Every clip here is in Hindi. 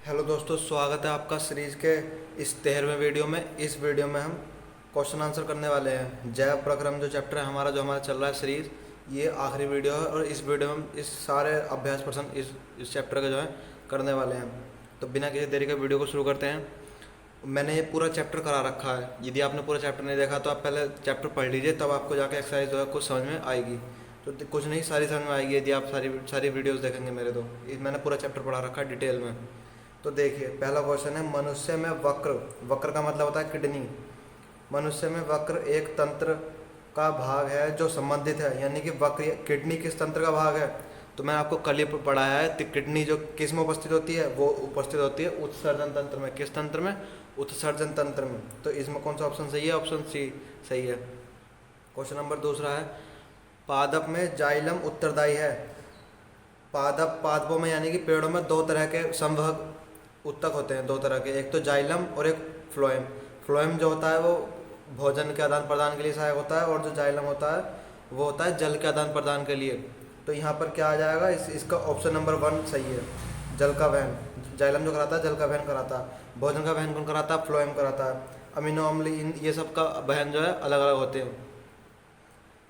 हेलो दोस्तों, स्वागत है आपका सीरीज़ के इस 13वें वीडियो में। इस वीडियो में हम क्वेश्चन आंसर करने वाले हैं। जैव प्रक्रम जो चैप्टर है हमारा चल रहा है सीरीज़, ये आखिरी वीडियो है और इस वीडियो में हम इस सारे अभ्यास प्रश्न इस चैप्टर के जो है करने वाले हैं। तो बिना किसी देरी के वीडियो को शुरू करते हैं। मैंने ये पूरा चैप्टर करा रखा है। यदि आपने पूरा चैप्टर नहीं देखा तो आप पहले चैप्टर पढ़ लीजिए, तब आपको जाके एक्सरसाइज जो है कुछ समझ में आएगी। तो कुछ नहीं, सारी समझ में आएगी यदि आप सारी वीडियोस देखेंगे मेरे। तो मैंने पूरा चैप्टर पढ़ा रखा है डिटेल में। तो देखिए, पहला क्वेश्चन है, मनुष्य में वक्र, वक्र का मतलब होता है किडनी। मनुष्य में वक्र एक तंत्र का भाग है जो संबंधित है, यानी कि वक्र किडनी किस तंत्र का भाग है। तो मैंने आपको कल ही पढ़ाया है, तो किडनी जो किस में उपस्थित होती है, वो उपस्थित होती है उत्सर्जन तंत्र में। किस तंत्र में? उत्सर्जन तंत्र में। तो इसमें कौन सा ऑप्शन सही है? ऑप्शन सी सही है। क्वेश्चन नंबर दूसरा है, पादप में जाइलम उत्तरदायी है। पादपों में यानी कि पेड़ों में दो तरह के संवहक उत्तक होते हैं, दो तरह के, एक तो जाइलम और एक फ्लोएम। फ्लोएम जो होता है वो भोजन के आदान प्रदान के लिए सहायक होता है, और जो जाइलम होता है वो होता है जल के आदान प्रदान के लिए। तो यहाँ पर क्या आ जाएगा? इसका ऑप्शन नंबर 1 सही है, जल का वहन। जाइलम जो कराता है जल का वहन कराता है, भोजन का वहन कौन कराता है? फ्लोएम कराता है। अमीनो अम्ल इन ये सब का वहन जो है अलग अलग होते हैं।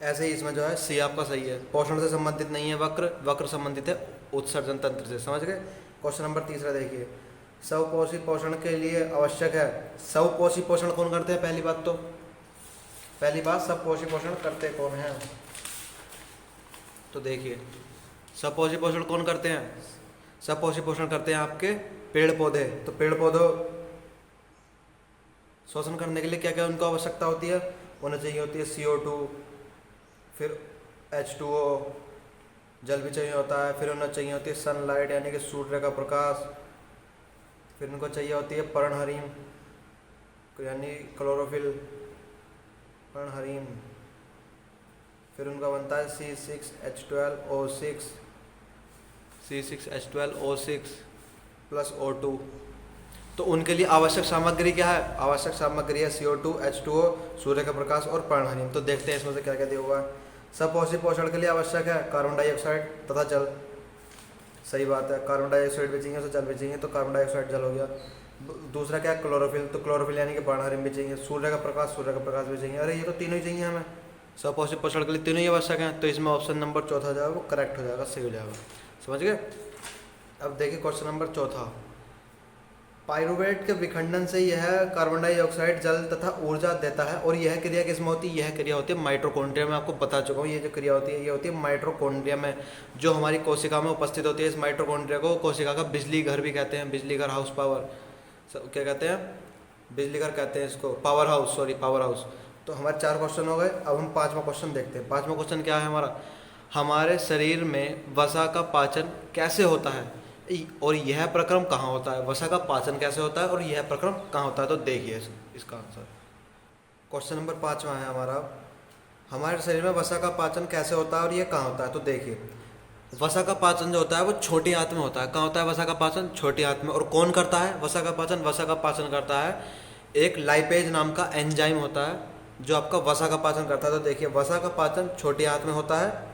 ऐसे ही इसमें जो है सी आपका सही है। पोषण से संबंधित नहीं है वक्र, वक्र संबंधित है उत्सर्जन तंत्र से। समझ गए? क्वेश्चन नंबर तीसरा देखिए, स्वपोषी पोषण के लिए आवश्यक है। स्वपोषी पोषण कौन करते हैं? पहली बात स्वपोषी पोषण करते कौन है? तो देखिए, स्वपोषी पोषण कौन करते हैं? स्वपोषी पोषण करते हैं आपके पेड़ पौधे। तो पेड़ पौधों शोषण करने के लिए क्या क्या उनको आवश्यकता होती है? उन्हें चाहिए होती है CO2, फिर H2O, जल भी चाहिए होता है, फिर उन्हें चाहिए होती है सनलाइट यानी कि सूर्य का प्रकाश, फिर उनको चाहिए होती है पर्णहरिम यानी क्लोरोफिल, पर्णहरिम, फिर उनका बनता है C6H12O6, C6H12O6 प्लस O2। तो उनके लिए आवश्यक सामग्री क्या है? आवश्यक सामग्री है CO2, H2O, सूर्य का प्रकाश और पर्णहरिम। तो देखते हैं इसमें से क्या क्या दिया हुआ है। स्वपोषी पोषण के लिए आवश्यक है कार्बन डाइऑक्साइड तथा जल। सही बात है, कार्बन डाइऑक्साइड भी चाहिए, तो जल भी चाहिए, तो कार्बन डाइऑक्साइड जल हो गया। दूसरा क्या है? क्लोरोफिल। तो क्लोरोफिल यानी कि पर्णहरिम भी चाहिए। सूर्य का प्रकाश भी चाहिए। अरे ये तो तीनों ही चाहिए हमें। स्वपोषी पोषण के लिए तीनों ही आवश्यक हैं। तो इसमें ऑप्शन नंबर चौथा जो है वो करेक्ट हो जाएगा, सही हो जाएगा। समझ गए? अब देखिए क्वेश्चन नंबर चौथा, पाइरूवेट के विखंडन से यह कार्बन डाइऑक्साइड जल तथा ऊर्जा देता है, और यह क्रिया किसमें होती है? यह क्रिया होती है माइटोकॉन्ड्रिया में। आपको बता चुका हूँ, ये जो क्रिया होती है ये होती है माइटोकॉन्ड्रिया में, जो हमारी कोशिका में उपस्थित होती है। इस माइटोकॉन्ड्रिया को कोशिका का बिजली घर भी कहते हैं, बिजली घर, हाउस पावर, क्या कहते हैं? बिजली घर कहते हैं इसको, power house, sorry power house. तो हमारे 4 क्वेश्चन हो गए। अब हम 5वां क्वेश्चन देखते हैं। 5वां क्वेश्चन क्या है हमारा? हमारे शरीर में वसा का पाचन कैसे होता है और यह प्रक्रम कहाँ होता है? वसा का पाचन कैसे होता है और यह प्रक्रम कहाँ होता है? तो देखिए इसका आंसर। क्वेश्चन नंबर 5वां है हमारा, हमारे शरीर में वसा का पाचन कैसे होता है और यह कहाँ होता है? तो देखिए, वसा का पाचन जो होता है वो छोटी आंत में होता है। कहाँ होता है वसा का पाचन? छोटी आंत में। और कौन करता है वसा का पाचन? वसा का पाचन करता है एक लाइपेज नाम का एंजाइम होता है, जो आपका वसा का पाचन करता है। तो देखिए, वसा का पाचन छोटी आंत में होता है।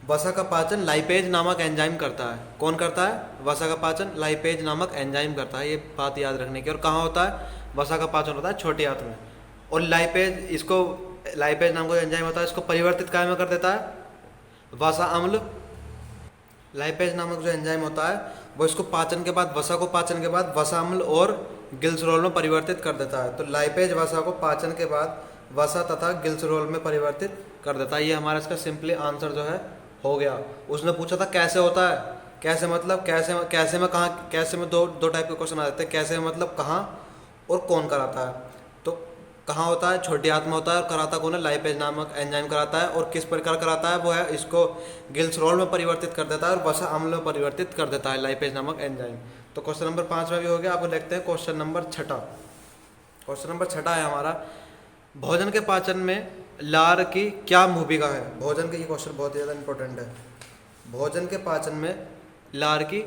वसा का पाचन लाइपेज नामक एंजाइम करता है। कौन करता है? वसा का पाचन लाइपेज नामक एंजाइम करता है। ये बात याद रखने की। और कहाँ होता है वसा का पाचन? होता है छोटी आंत में। और लाइपेज नाम का एंजाइम होता है, इसको परिवर्तित काय में कर देता है? वसा अम्ल। लाइपेज नामक जो एंजाइम होता है वो इसको पाचन के बाद, वसा को पाचन के बाद वसा अम्ल और गिल्सरोल में परिवर्तित कर देता है। तो लाइपेज वसा को पाचन के बाद वसा तथा गिल्सरोल में परिवर्तित कर देता है। ये हमारा इसका सिंपली आंसर जो है हो गया। उसने पूछा था कैसे होता है, कैसे मतलब कैसे में कहाँ, कैसे में दो टाइप के क्वेश्चन आ जाते हैं। कैसे में मतलब कहाँ और कौन कराता है। तो कहाँ होता है? छोटी आंत में होता है। और कराता कौन है? लाइपेज नामक एंजाइम कराता है। और किस प्रकार कराता है? वो है इसको गिल्सरोल में परिवर्तित कर देता है और वसा अम्ल में परिवर्तित कर देता है लाइपेज नामक एंजाइम। तो क्वेश्चन नंबर 5वां भी हो गया। अब देखते हैं क्वेश्चन नंबर 6। क्वेश्चन नंबर 6 है हमारा, भोजन के पाचन में लार की क्या भूमिका है? भोजन के, ये क्वेश्चन बहुत ज़्यादा इंपॉर्टेंट है। भोजन के पाचन में लार की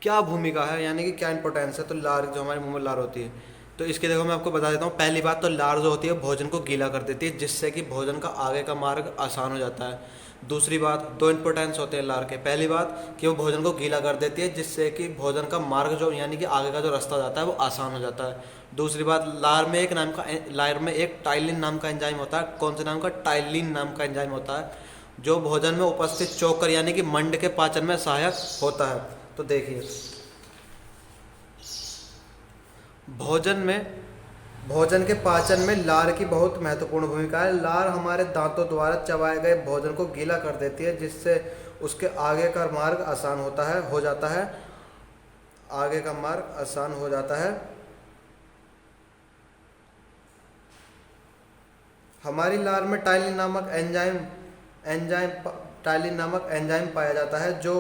क्या भूमिका है, यानी कि क्या इंपॉर्टेंस है? तो लार, जो हमारे मुंह में लार होती है, तो इसके देखो मैं आपको बता देता हूँ। पहली बात तो लार जो होती है भोजन को गीला कर देती है, जिससे कि भोजन का आगे का मार्ग आसान हो जाता है। दूसरी बात, दो इंपॉर्टेंस होते हैं लार के। पहली बात कि वो भोजन को गीला कर देती है, जिससे कि भोजन का मार्ग जो यानी कि आगे का जो रास्ता जाता है वो आसान हो जाता है। दूसरी बात, लार में एक टाइलिन नाम का एंजाइम होता है। कौन से नाम का? टाइलिन नाम का एंजाइम होता है, जो भोजन में उपस्थित चोकर यानी कि मंड के पाचन में सहायक होता है। तो देखिए, भोजन के पाचन में लार की बहुत महत्वपूर्ण भूमिका है। लार हमारे दांतों द्वारा चबाए गए भोजन को गीला कर देती है, जिससे उसके आगे का मार्ग आसान हो जाता है। आगे का मार्ग आसान हो जाता है। हमारी लार में टाइलिन नामक एंजाइम पाया जाता है, जो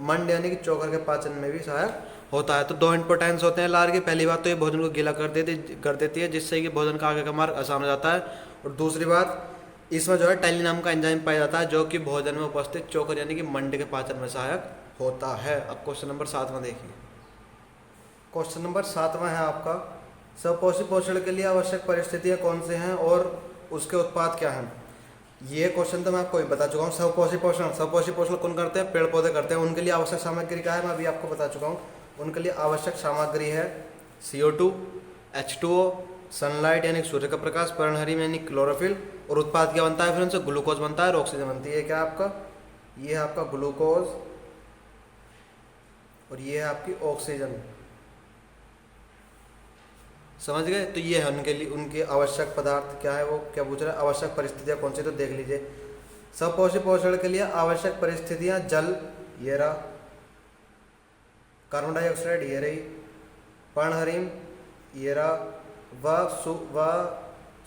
मंड यानी कि चोकर के पाचन में भी सहायक होता है। तो दो इंपॉर्टेंस होते हैं लार की। पहली बात तो ये भोजन को गीला कर देती है, जिससे कि भोजन का आगे का मार्ग आसान हो जाता है। और दूसरी बात, इसमें जो है टाइलिन नाम का एंजाइम पाया जाता है, जो कि भोजन में उपस्थित चोकर यानी कि मंड के पाचन में सहायक होता है। अब क्वेश्चन नंबर 7वां देखिए। क्वेश्चन नंबर 7वां है आपका, सपोषी पोषण के लिए आवश्यक परिस्थितियां कौन से हैं और उसके उत्पाद क्या हैं। ये क्वेश्चन तो मैं आपको भी बता चुका हूँ। सपोषी पोषण कौन करते हैं? पेड़ पौधे करते हैं। उनके लिए आवश्यक सामग्री क्या है, मैं अभी आपको बता चुका हूँ। उनके लिए आवश्यक सामग्री है CO2, H2O, सनलाइट यानी सूर्य का प्रकाश, पर्णहरिम यानी क्लोरोफिल, और उत्पाद क्या बनता है? फिर उनसे ग्लूकोज बनता है और ऑक्सीजन बनती है। ये क्या है आपका? ये है आपका ग्लूकोज और ये है आपकी ऑक्सीजन। समझ गए? तो ये है उनके लिए, उनके आवश्यक पदार्थ क्या है, वो क्या पूछ रहा है, आवश्यक परिस्थितियाँ कौन सी, तो देख लीजिए। सपोषी पोषण के लिए आवश्यक परिस्थितियाँ जल, ये रहा, कार्बन डाइऑक्साइड, ये रही, पर्णहरिम, ये रहा, व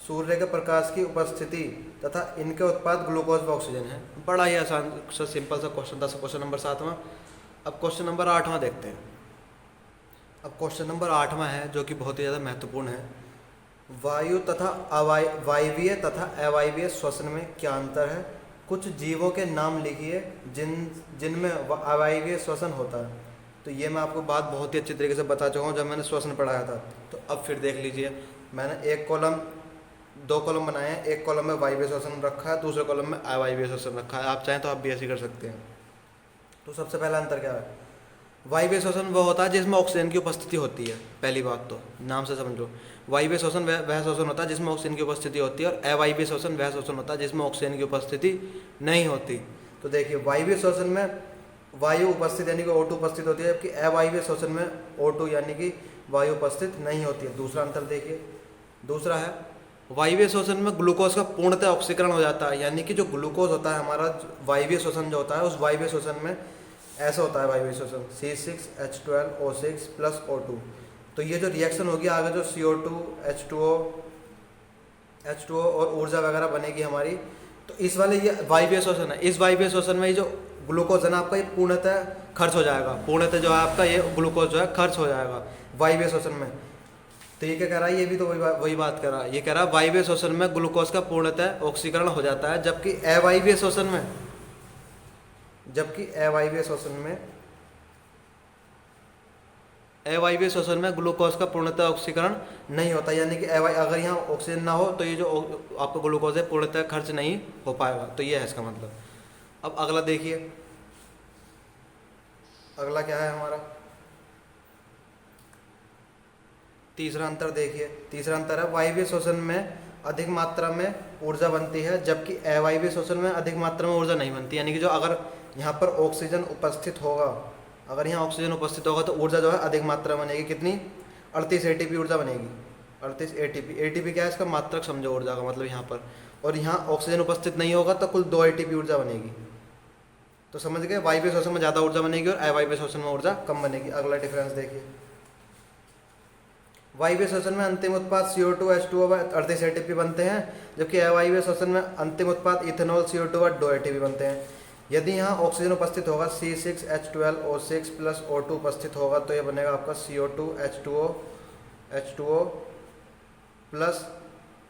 सूर्य के प्रकाश की उपस्थिति तथा इनके उत्पाद ग्लूकोज व ऑक्सीजन है। बड़ा ही आसान सा सिंपल सा क्वेश्चन था क्वेश्चन नंबर 7वां। अब क्वेश्चन नंबर 8वां देखते हैं। अब क्वेश्चन नंबर 8वां है, जो कि बहुत ही ज़्यादा महत्वपूर्ण है। वायु तथा वायवीय तथा अवायवीय श्वसन में क्या अंतर है? कुछ जीवों के नाम लिखिए जिनमें अवायवीय श्वसन होता है। तो ये मैं आपको बात बहुत ही अच्छी तरीके से बता चुका हूँ जब मैंने श्वसन पढ़ाया था। तो अब फिर देख लीजिए, मैंने दो कॉलम बनाए हैं। एक कॉलम में वायवीय श्वसन रखा है, दूसरे कॉलम में अवायवीय श्वसन रखा है। आप चाहें तो आप भी ऐसे कर सकते हैं। तो सबसे पहला अंतर क्या है? वायवीय श्वसन वो होता है जिसमें ऑक्सीजन की उपस्थिति होती है। पहली बात तो नाम से समझो, वायवीय श्वसन वह श्वसन होता है जिसमें ऑक्सीजन की उपस्थिति होती है, और अवायवीय श्वसन वह श्वसन होता है जिसमें ऑक्सीजन की उपस्थिति नहीं होती। तो देखिए, वायवीय श्वसन में वायु उपस्थित यानी कि O2 उपस्थित होती है, जबकि अवायवीय श्वसन में O2 यानी कि वायु उपस्थित नहीं होती है। दूसरा अंतर देखिए। दूसरा है, वायवीय श्वसन में ग्लूकोज का पूर्णतः ऑक्सीकरण हो जाता है, यानी कि जो ग्लूकोज होता है हमारा वायवीय श्वसन जो होता है, उस वायवीय श्वसन में ऐसा होता है वायवीय श्वसन C6H12O6 + O2। तो ये जो रिएक्शन होगी आगे, जो CO2 H2O और ऊर्जा वगैरह बनेगी हमारी, तो इस वाले ये वायवीय श्वसन है। इस वायवीय श्वसन में ये जो ग्लूकोज है ना आपका, ये पूर्णतः खर्च हो जाएगा। पूर्णतः जो है आपका ये ग्लूकोज जो है खर्च हो जाएगा वायवीय श्वसन में। तो ये क्या कह रहा है? ये भी तो वही बात कर रहा है। ये कह रहा है वायवीय श्वसन में ग्लूकोज का पूर्णतः ऑक्सीकरण हो जाता है, जबकि अवायवीय श्वसन में ग्लूकोज का पूर्णतः ऑक्सीकरण नहीं होता, यानी कि अगर यहाँ ऑक्सीजन ना हो तो ये जो आपका ग्लूकोज है पूर्णतः खर्च नहीं हो पाएगा। तो ये है इसका मतलब। अब अगला देखिए, अगला क्या है हमारा? तीसरा अंतर देखिए। तीसरा अंतर है, वायवीय श्वसन में अधिक मात्रा में ऊर्जा बनती है, जबकि अवायवीय श्वसन में अधिक मात्रा में ऊर्जा नहीं बनती। यानी कि जो अगर यहाँ पर ऑक्सीजन उपस्थित होगा, तो ऊर्जा जो है अधिक मात्रा में बनेगी। कितनी? 38 ATP ऊर्जा बनेगी। 38 ATP। ATP क्या है? इसका मात्रक समझो ऊर्जा का मतलब यहाँ पर। और यहाँ ऑक्सीजन उपस्थित नहीं होगा तो कुल 2 ATP ऊर्जा बनेगी। तो समझ गए, वायवीय श्वसन में ज़्यादा ऊर्जा बनेगी और अवायवीय श्वसन में ऊर्जा कम बनेगी। अगला डिफरेंस देखिए। वायवीय श्वसन में अंतिम उत्पाद CO2 H2O 38 ATP बनते हैं, जबकि अवायवीय श्वसन में अंतिम उत्पाद इथेनॉल CO2 और 2 ATP बनते हैं। यदि यहाँ ऑक्सीजन उपस्थित होगा C6H12O6 + O2 उपस्थित होगा, तो ये बनेगा आपका CO2 H2O +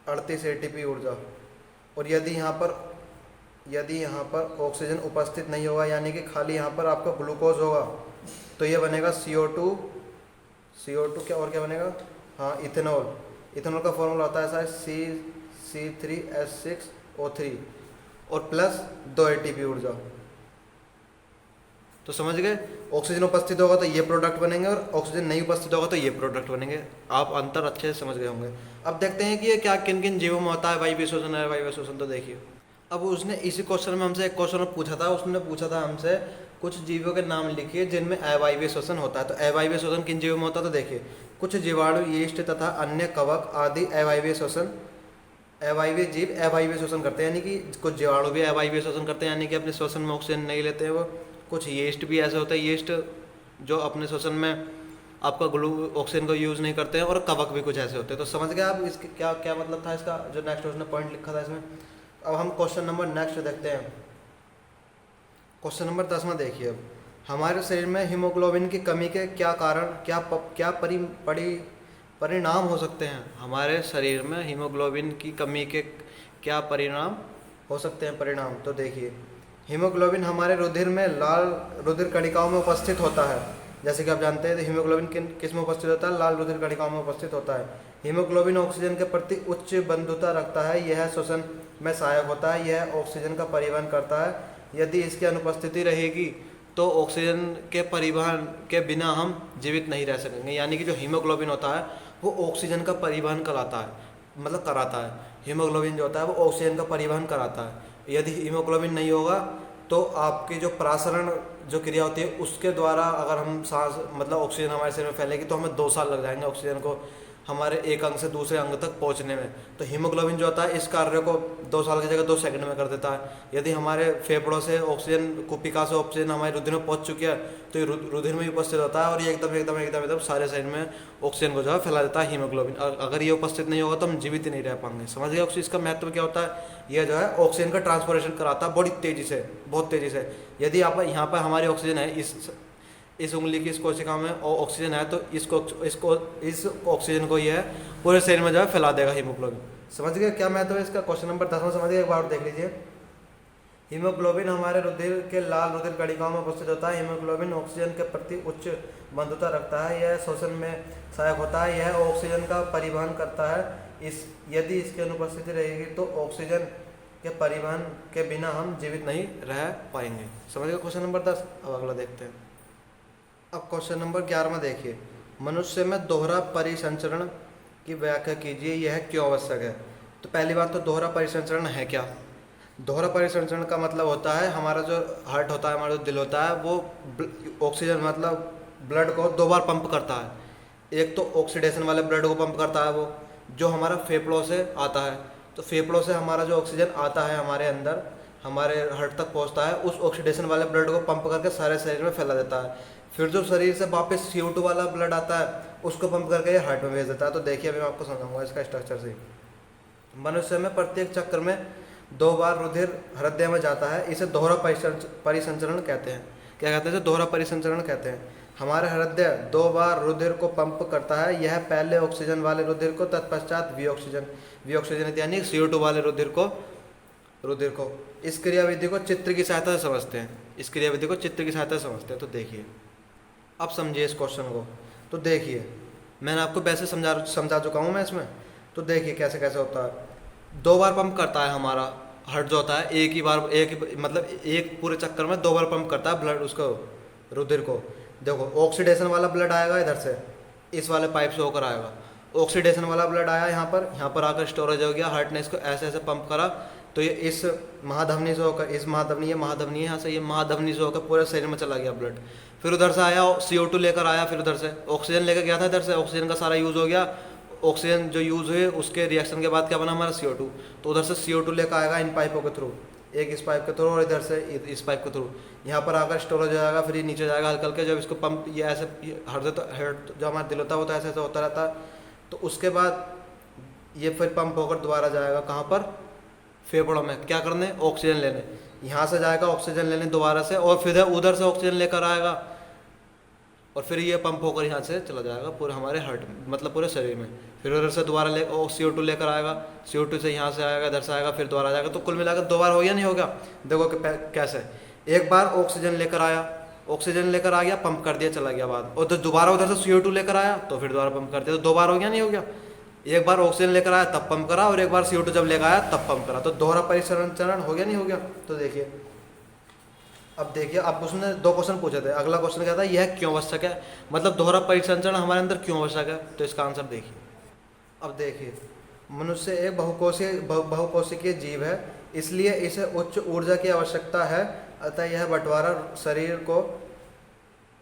38 ATP ऊर्जा। और यदि यहाँ पर ऑक्सीजन उपस्थित नहीं होगा, यानी कि खाली यहाँ पर आपका ग्लूकोज होगा, तो ये बनेगा CO2 क्या और क्या बनेगा? हाँ, इथेनॉल का फॉर्मूला होता है ऐसा है C3H6O3। और प्लस 2 ATP ऊर्जा। तो समझ गए, ऑक्सीजन उपस्थित होगा तो ये प्रोडक्ट बनेंगे और ऑक्सीजन नहीं उपस्थित होगा तो ये प्रोडक्ट बनेंगे। आप अंतर अच्छे से समझ गए होंगे। अब देखते हैं कि ये क्या किन किन जीवों में होता है वायवीय शोषण है वायवीय शोषण। तो देखिए, अब उसने इसी क्वेश्चन में हमसे एक क्वेश्चन पूछा था, उसने पूछा था हमसे कुछ जीवों के नाम लिखिए जिनमें अवायवीय शोषण होता है। तो अवायवीय शोषण किन जीवों में होता है? तो देखिए, कुछ जीवाणु, यीस्ट तथा अन्य कवक आदि अवायवीय शोषण, अवायवीय जीव अवायवीय शोषण करते हैं, यानी कि कुछ जीवाणु भी अवायवीय शोषण करते हैं, यानी कि अपने शोषण में ऑक्सीजन नहीं लेते हैं वो। कुछ यीस्ट भी ऐसे होते हैं, यीस्ट जो अपने शोषण में आपका ऑक्सीजन को यूज़ नहीं करते हैं, और कवक भी कुछ ऐसे होते हैं। तो समझ गए आप इसके क्या क्या मतलब था इसका, जो नेक्स्ट उसने पॉइंट लिखा था इसमें। अब हम क्वेश्चन नंबर नेक्स्ट देखते हैं। क्वेश्चन नंबर 10 में देखिए, अब हमारे शरीर में हीमोग्लोबिन की कमी के क्या कारण, परिणाम हो सकते हैं। हमारे शरीर में हीमोग्लोबिन की कमी के क्या परिणाम हो सकते हैं? परिणाम तो देखिए, हीमोग्लोबिन हमारे रुधिर में लाल रुधिर कणिकाओं में उपस्थित होता है। जैसे कि आप जानते हैं हीमोग्लोबिन किस में उपस्थित होता है? लाल रुधिर कणिकाओं में उपस्थित होता है। हीमोग्लोबिन ऑक्सीजन के प्रति उच्च बंधुता रखता है, यह शोषण में सहायक होता है, यह ऑक्सीजन का परिवहन करता है। यदि इसकी अनुपस्थिति रहेगी तो ऑक्सीजन के परिवहन के बिना हम जीवित नहीं रह सकेंगे। यानी कि जो हीमोग्लोबिन होता है वो ऑक्सीजन का परिवहन कराता है, मतलब कराता है। हीमोग्लोबिन जो होता है वो ऑक्सीजन का परिवहन कराता है। यदि हीमोग्लोबिन नहीं होगा तो आपकी जो प्रासरण जो क्रिया होती है उसके द्वारा अगर हम सांस मतलब ऑक्सीजन हमारे शरीर में फैलेगी तो हमें 2 साल लग जाएंगे ऑक्सीजन को हमारे एक अंग से दूसरे अंग तक पहुंचने में। तो हीमोग्लोबिन जो होता है इस कार्य को 2 साल की जगह 2 सेकंड में कर देता है। यदि हमारे फेफड़ों से ऑक्सीजन कुपिका से ऑक्सीजन हमारे रुधिर में पहुंच चुकी है तो ये रुधिर में उपस्थित होता है और ये एकदम सारे शरीर में ऑक्सीजन को जो है फैला देता है हीमोग्लोबिन। अगर ये उपस्थित नहीं होगा तो हम जीवित ही नहीं रह पाएंगे। समझ गए ऑक्सीजन इसका महत्व क्या होता है? यह जो है ऑक्सीजन का ट्रांसपोर्टेशन कराता है बड़ी तेजी से, बहुत तेजी से। यदि आप यहाँ पर हमारी ऑक्सीजन है इस उंगली की इस कोशिका में ऑक्सीजन है तो इस ऑक्सीजन को यह पूरे शरीर में जो है फैला देगा हीमोग्लोबिन। समझ गए क्या महत्व है इसका? क्वेश्चन नंबर 10 में समझ गए, एक बार देख लीजिए। हीमोग्लोबिन हमारे रुधिर के लाल रुधिर कणिकाओं में उपस्थित होता है। हीमोग्लोबिन ऑक्सीजन के प्रति उच्च बंधुता रखता है, यह शोषण में सहायक होता है, यह ऑक्सीजन का परिवहन करता है। यदि इसकी अनुपस्थिति रहेगी तो ऑक्सीजन के परिवहन के बिना हम जीवित नहीं रह पाएंगे। समझ गए क्वेश्चन नंबर 10। अब अगला देखते हैं। अब क्वेश्चन नंबर 11 में देखिए, मनुष्य में दोहरा परिसंचरण की व्याख्या कीजिए, यह क्यों आवश्यक है? तो पहली बात तो दोहरा परिसंचरण है क्या? दोहरा परिसंचरण का मतलब होता है हमारा जो हार्ट होता है, हमारा जो दिल होता है वो ऑक्सीजन मतलब ब्लड को 2 बार पंप करता है। एक तो ऑक्सीडेशन वाले ब्लड को पंप करता है वो जो हमारा फेफड़ों से आता है। तो फेफड़ों से हमारा जो ऑक्सीजन आता है हमारे अंदर हमारे हार्ट तक पहुंचता है, उस ऑक्सीडेशन वाले ब्लड को पंप करके सारे शरीर में फैला देता है। फिर जो शरीर से वापस CO2 वाला ब्लड आता है उसको पंप करके ये हार्ट में भेज देता है। तो देखिए अभी मैं आपको समझाऊंगा इसका स्ट्रक्चर से। मनुष्य में प्रत्येक चक्र में 2 बार रुधिर हृदय में जाता है, इसे दोहरा परिसंचरण कहते हैं। क्या कहते हैं? इसे दोहरा परिसंचरण कहते हैं। हमारा हृदय 2 बार रुधिर को पंप करता है, यह पहले ऑक्सीजन वाले रुधिर को तत्पश्चात विऑक्सीजन यानी CO2 वाले रुधिर को इस क्रियाविधि को चित्र की सहायता से समझते हैं। तो देखिए अब समझिए इस क्वेश्चन को। तो देखिए मैंने आपको वैसे समझा चुका हूँ मैं इसमें। तो देखिए कैसे कैसे होता है। 2 बार पंप करता है हमारा हार्ट जो होता है, एक पूरे चक्कर में 2 बार पंप करता है ब्लड उसको रुधिर को। देखो ऑक्सीडेशन वाला ब्लड आएगा इधर से, इस वाले पाइप से होकर आएगा। ऑक्सीडेशन वाला ब्लड आया यहाँ पर आकर स्टोरेज हो गया। हार्ट ने इसको ऐसे ऐसे पंप करा तो ये इस महाधमनी से होकर ये महाधमनी यहाँ से ये महाधमनी से होकर पूरे शरीर में चला गया ब्लड। फिर उधर से आया CO2 लेकर आया, फिर उधर से ऑक्सीजन लेकर गया था, इधर से ऑक्सीजन का सारा यूज़ हो गया। ऑक्सीजन जो यूज़ हुए उसके रिएक्शन के बाद क्या बना हमारा CO2। तो उधर से CO2 लेकर आएगा इन पाइपों के थ्रू, एक इस पाइप के थ्रू और इधर से इस पाइप के थ्रू। यहाँ पर आकर स्टोरेज हो जाएगा, फिर ये नीचे जाएगा हल्का हल्के। जब इसको पंप ये ऐसे हार्ट जो हमारा दिल होता है वो तो ऐसे ऐसे होता रहता है। तो उसके बाद ये फिर पंप होकर दोबारा जाएगा कहाँ पर? फेफड़ों में। क्या करने? ऑक्सीजन लेने। यहाँ से जाएगा ऑक्सीजन लेने दोबारा से और फिर उधर से ऑक्सीजन लेकर आएगा और फिर ये पंप होकर यहाँ से चला जाएगा पूरे हमारे हार्ट में, मतलब पूरे शरीर में। फिर उधर से दोबारा CO2 लेकर आएगा, CO2 से यहाँ से आएगा, इधर से आएगा, फिर दोबारा जाएगा। तो कुल मिलाकर 2 बार हो गया नहीं होगा? देखो कैसे, एक बार ऑक्सीजन लेकर आ गया, पंप कर दिया, चला गया बाद, और दोबारा उधर से CO2 लेकर आया तो फिर दोबारा पंप कर दिया, तो 2 बार हो गया नहीं हो गया? एक बार ऑक्सीजन लेकर आया तब पंप करा, और एक बार CO2 जब लेकर आया तब पंप करा, तो दोहरा परिसंचरण हो गया नहीं हो गया। तो देखिए अब देखिए, अब उसने 2 क्वेश्चन पूछे थे। अगला क्वेश्चन क्या था, यह क्यों आवश्यक है, मतलब दोहरा परिसंचरण हमारे अंदर क्यों आवश्यक है। तो इसका आंसर देखिए। अब देखिए, मनुष्य एक बहुकोशिकीय जीव है, इसलिए इसे उच्च ऊर्जा की आवश्यकता है, अतः यह बंटवारा शरीर को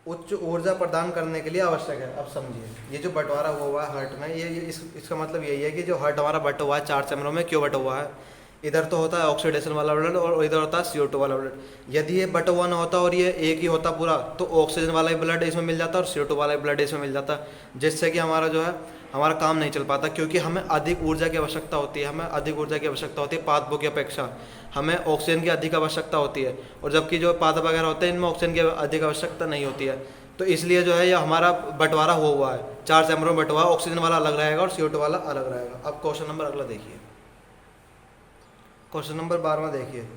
उच्च ऊर्जा प्रदान करने के लिए आवश्यक है। अब समझिए, ये जो बंटवारा हुआ है हार्ट में, इसका मतलब यही है कि जो हार्ट हमारा बटा हुआ है 4 चैम्बरों में, क्यों बटा हुआ है। इधर तो होता है ऑक्सीडेशन वाला ब्लड और इधर होता है CO2 वाला ब्लड। यदि ये बटा हुआ ना होता और ये एक ही होता पूरा, तो ऑक्सीजन वाला ही ब्लड इसमें मिल जाता और CO2 वाला ही ब्लड इसमें मिल जाता, जिससे कि हमारा जो है हमारा काम नहीं चल पाता, क्योंकि हमें अधिक ऊर्जा की आवश्यकता होती है। हमें अधिक ऊर्जा की आवश्यकता होती है पादपों की अपेक्षा, हमें ऑक्सीजन की अधिक आवश्यकता होती है, और जबकि जो पादप वगैरह होते हैं इनमें ऑक्सीजन की अधिक आवश्यकता नहीं होती है। तो इसलिए जो है ये हमारा बंटवारा हुआ है, 4 चैम्बरों में बंटवा, ऑक्सीजन वाला अलग रहेगा और CO2 वाला अलग रहेगा। अब क्वेश्चन नंबर अगला देखिए, क्वेश्चन नंबर 12वां देखिए,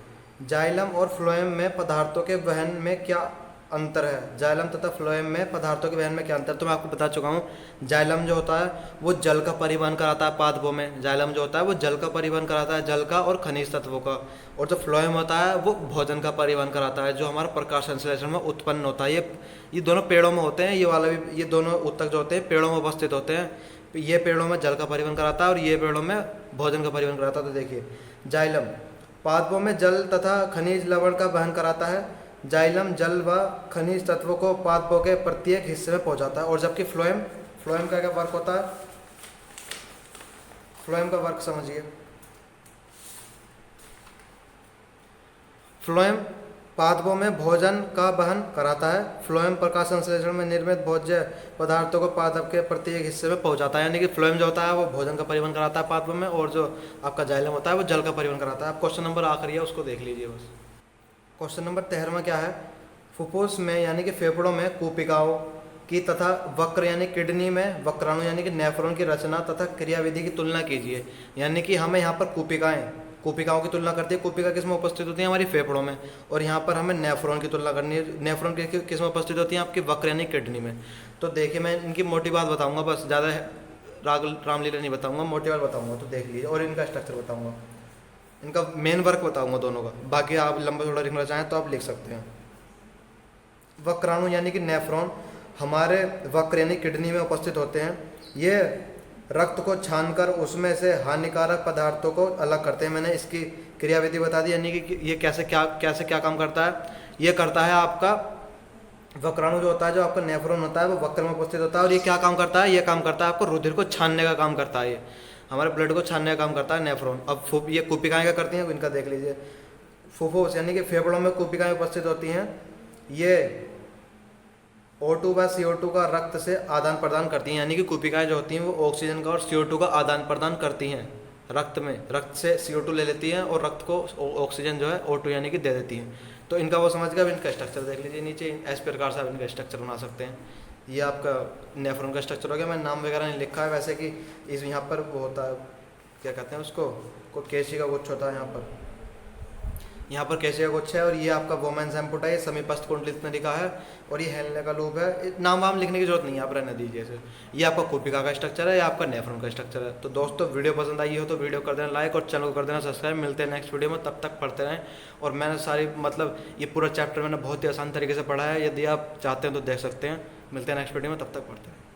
जाइलम और फ्लोएम में पदार्थों के वहन में क्या अंतर है। जाइलम तथा फ्लोएम में पदार्थों के वहन में क्या अंतर, तो मैं आपको बता चुका हूँ। जाइलम जो होता है वो जल का परिवहन कराता है पादपों में, जाइलम जो होता है वो जल का परिवहन कराता है, जल का और खनिज तत्वों का। और जो फ्लोएम होता है वो भोजन का परिवहन कराता है, जो हमारा प्रकाश संश्लेषण में उत्पन्न होता है। ये दोनों पेड़ों में होते हैं, ये वाला भी, ये दोनों ऊतक जो होते हैं पेड़ों में उपस्थित होते हैं। ये पेड़ों में जल का परिवहन कराता है और ये पेड़ों में भोजन का परिवहन कराता है। तो देखिए, जाइलम पादपों में जल तथा खनिज लवण का वहन कराता है। जाइलम जल व खनिज तत्वों को पादपों के प्रत्येक हिस्से में पहुंचाता है। और जबकि फ्लोएम, फ्लोएम का क्या वर्क होता है, फ्लोएम का वर्क समझिए। फ्लोएम पादपों में भोजन का वहन कराता है। फ्लोएम प्रकाश संश्लेषण में निर्मित भोज्य पदार्थों को पादप के प्रत्येक हिस्से में पहुंचाता है। यानी कि फ्लोएम जो होता है वो भोजन का परिवहन कराता है पादपों में, और जो आपका जाइलम होता है वो जल का परिवहन कराता है। अब क्वेश्चन नंबर आखिरी है, उसको देख लीजिए बस। क्वेश्चन नंबर 13वां क्या है, फुफ्फुस में यानी कि फेफड़ों में कूपिकाओं की तथा वक्र यानी किडनी में वक्राणु यानी कि नेफ्रॉन की रचना तथा क्रियाविधि की तुलना कीजिए। यानी कि हमें यहाँ पर कूपिकाओं की तुलना करती है। कूपिका किस में उपस्थित होती है, हमारी फेफड़ों में, और यहाँ पर हमें नेफ्रॉन की तुलना करनी है। नेफ्रॉन किस में उपस्थित होती है, आपकी वक्र यानी किडनी में। तो देखिए, मैं इनकी मोटी बात बताऊंगा, बस ज़्यादा रामलीला नहीं बताऊंगा, मोटी बात बताऊंगा। तो देख लीजिए, और इनका स्ट्रक्चर बताऊंगा, इनका मेन वर्क बताऊंगा दोनों का। बाकी आप लंबा थोड़ा लिखना चाहें तो आप लिख सकते हैं। वक्राणु यानी कि नेफ्रॉन हमारे वक्र यानी किडनी में उपस्थित होते हैं। ये रक्त को छानकर उसमें से हानिकारक पदार्थों को अलग करते हैं। मैंने इसकी क्रियाविधि बता दी, यानी कि ये कैसे क्या काम करता है। ये करता है आपका वक्राणु जो होता है, जो आपका नेफ्रॉन होता है वो वक्र में उपस्थित होता है, और ये क्या काम करता है, ये काम करता है आपको रुधिर को छानने का काम करता है। ये हमारे ब्लड को छानने का काम करता है नेफ्रॉन। अब ये कूपिकाएँ क्या करती हैं, इनका देख लीजिए। फुफ्फुस यानी कि फेफड़ों में कूपिकाएँ उपस्थित होती हैं। ये O2 व CO2 का रक्त से आदान प्रदान करती हैं। यानी कि कूपिकाएँ जो होती हैं वो ऑक्सीजन का और CO2 का आदान प्रदान करती हैं रक्त में। रक्त से CO2 ले लेती हैं और रक्त को ऑक्सीजन जो है O2 यानी कि दे देती हैं। तो इनका वो समझ गया। अब इनका स्ट्रक्चर देख लीजिए नीचे, इस प्रकार से आप इनका स्ट्रक्चर बना सकते हैं। ये आपका नेफ्रॉन का स्ट्रक्चर हो गया। मैं नाम वगैरह नहीं लिखा है, वैसे कि इस यहाँ पर वो होता है, क्या कहते हैं उसको, केशी का गुच्छ होता है यहाँ पर केशी का गुच्छ है। और ये आपका वोमेन्स एम्पुटा है, ये समीपस्थ कुंडलित में लिखा है, और ये हेलने का लूप है। नाम वाम लिखने की जरूरत नहीं है, आप रहने दीजिए इसे। ये आपका कूपिका का स्ट्रक्चर है, ये आपका नेफ्रॉन का स्ट्रक्चर है। तो दोस्तों, वीडियो पसंद आई हो तो वीडियो कर देना लाइक और चैनल को कर देना सब्सक्राइब। मिलते हैं नेक्स्ट वीडियो में, तब तक पढ़ते रहें। और मैंने सारी ये पूरा चैप्टर मैंने बहुत ही आसान तरीके से पढ़ा है, यदि आप चाहते हैं तो देख सकते हैं। मिलते हैं नेक्स्ट वीडियो में, तब तक पढ़ते रहें।